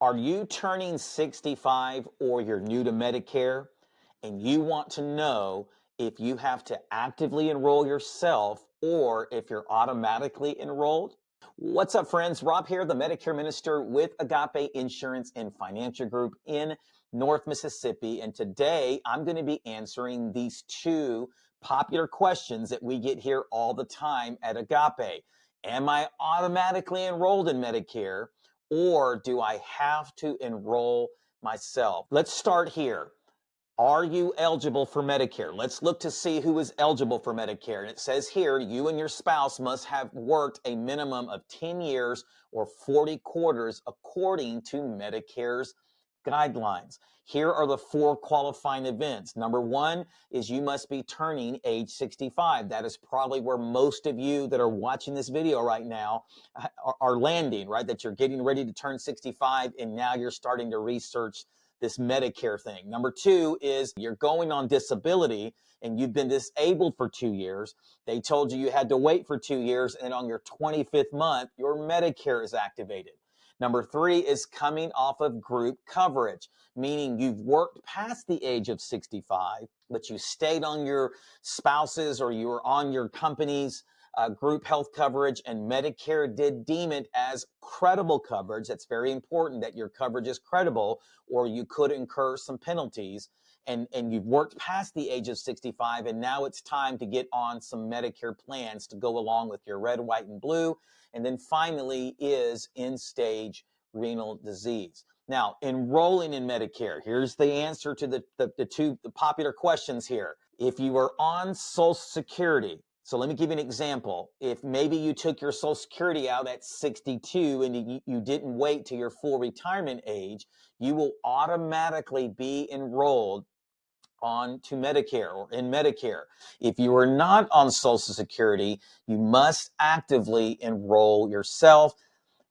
Are you turning 65 or you're new to Medicare and you want to know if you have to actively enroll yourself or if you're automatically enrolled? What's up, friends? Rob here, the Medicare minister with Agape Insurance and Financial Group in North Mississippi. And today I'm going to be answering these two popular questions that we get here all the time at Agape. Am I automatically enrolled in Medicare, or do I have to enroll myself? Let's start here. Are you eligible for Medicare? Let's look to see who is eligible for Medicare. And it says here, you and your spouse must have worked a minimum of 10 years or 40 quarters according to Medicare's guidelines. Here are the 4 qualifying events. Number 1 is you must be turning age 65. That is probably where most of you that are watching this video right now are landing, right? That you're getting ready to turn 65 and now you're starting to research this Medicare thing. Number 2 is you're going on disability and you've been disabled for 2 years. They told you had to wait for 2 years, and on your 25th month, your Medicare is activated. Number 3 is coming off of group coverage, meaning you've worked past the age of 65, but you stayed on your spouse's or you were on your company's group health coverage, and Medicare did deem it as credible coverage. That's very important that your coverage is credible, or you could incur some penalties. And you've worked past the age of 65, and now it's time to get on some Medicare plans to go along with your red, white, and blue. And then finally is end-stage renal disease. Now, enrolling in Medicare, here's the answer to the two popular questions here. If you are on Social Security, so let me give you an example. If maybe you took your Social Security out at 62 and you didn't wait till your full retirement age, you will automatically be enrolled on to Medicare or in Medicare. If you are not on Social Security, you must actively enroll yourself.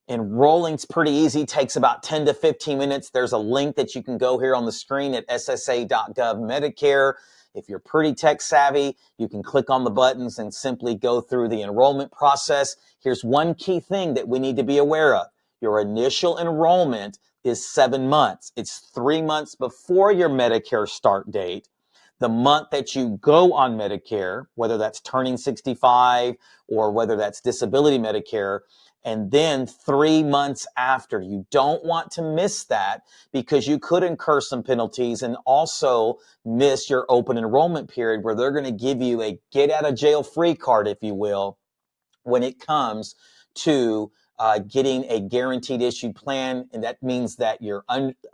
Enrolling's pretty easy, takes about 10 to 15 minutes. There's a link that you can go here on the screen at ssa.gov Medicare. If you're pretty tech savvy, you can click on the buttons and simply go through the enrollment process. Here's one key thing that we need to be aware of. Your initial enrollment is 7 months. It's 3 months before your Medicare start date. The month that you go on Medicare, whether that's turning 65 or whether that's disability Medicare, and then 3 months after. You don't want to miss that because you could incur some penalties and also miss your open enrollment period where they're going to give you a get out of jail free card, if you will, when it comes to getting a guaranteed issued plan. And that means that your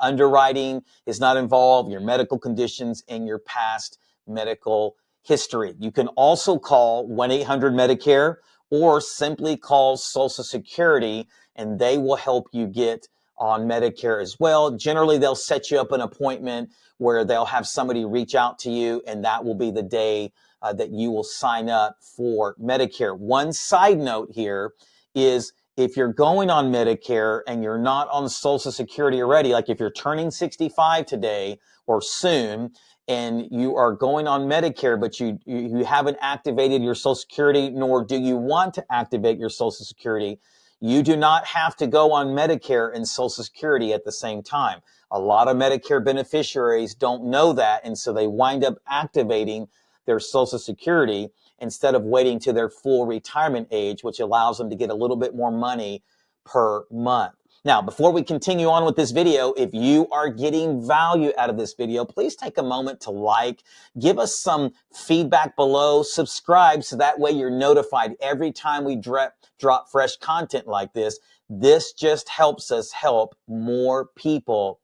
underwriting is not involved, your medical conditions, and your past medical history. You can also call 1-800-MEDICARE or simply call Social Security and they will help you get on Medicare as well. Generally, they'll set you up an appointment where they'll have somebody reach out to you, and that will be the day that you will sign up for Medicare. One side note here is if you're going on Medicare and you're not on Social Security already, like if you're turning 65 today or soon, and you are going on Medicare, but you haven't activated your Social Security, nor do you want to activate your Social Security, you do not have to go on Medicare and Social Security at the same time. A lot of Medicare beneficiaries don't know that, and so they wind up activating their Social Security instead of waiting to their full retirement age, which allows them to get a little bit more money per month. Now, before we continue on with this video, if you are getting value out of this video, please take a moment to like, give us some feedback below, subscribe so that way you're notified every time we drop fresh content like this. This just helps us help more people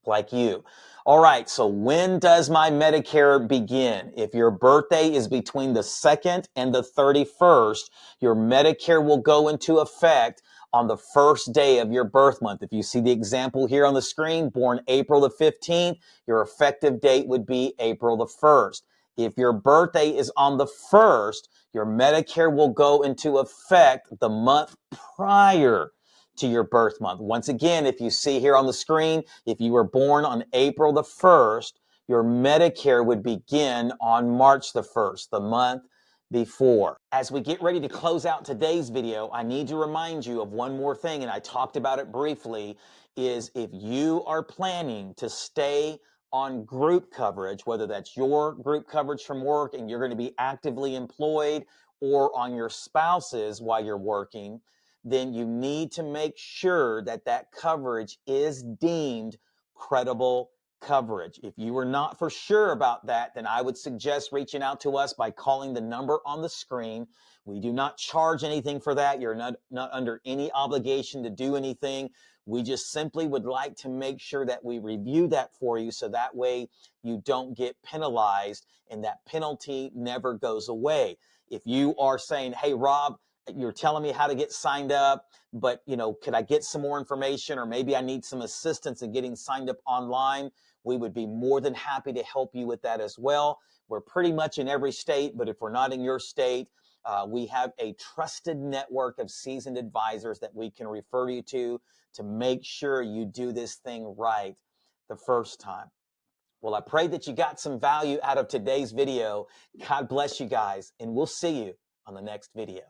like you. All right, so when does my Medicare begin? If your birthday is between the 2nd and the 31st, your Medicare will go into effect on the first day of your birth month. If you see the example here on the screen, born April the 15th, your effective date would be April the 1st. If your birthday is on the 1st, your Medicare will go into effect the month prior to your birth month. Once again, if you see here on the screen, if you were born on April the 1st, your Medicare would begin on March the 1st, the month before. As we get ready to close out today's video, I need to remind you of one more thing, and I talked about it briefly, is if you are planning to stay on group coverage, whether that's your group coverage from work and you're going to be actively employed, or on your spouse's while you're working, then you need to make sure that that coverage is deemed credible coverage. If you are not for sure about that, then I would suggest reaching out to us by calling the number on the screen. We do not charge anything for that. You're not under any obligation to do anything. We just simply would like to make sure that we review that for you so that way you don't get penalized and that penalty never goes away. If you are saying, hey, Rob, you're telling me how to get signed up, but could I get some more information, or maybe I need some assistance in getting signed up online? We would be more than happy to help you with that as well. We're pretty much in every state, but if we're not in your state, we have a trusted network of seasoned advisors that we can refer you to make sure you do this thing right the first time. Well, I pray that you got some value out of today's video. God bless you guys, and we'll see you on the next video.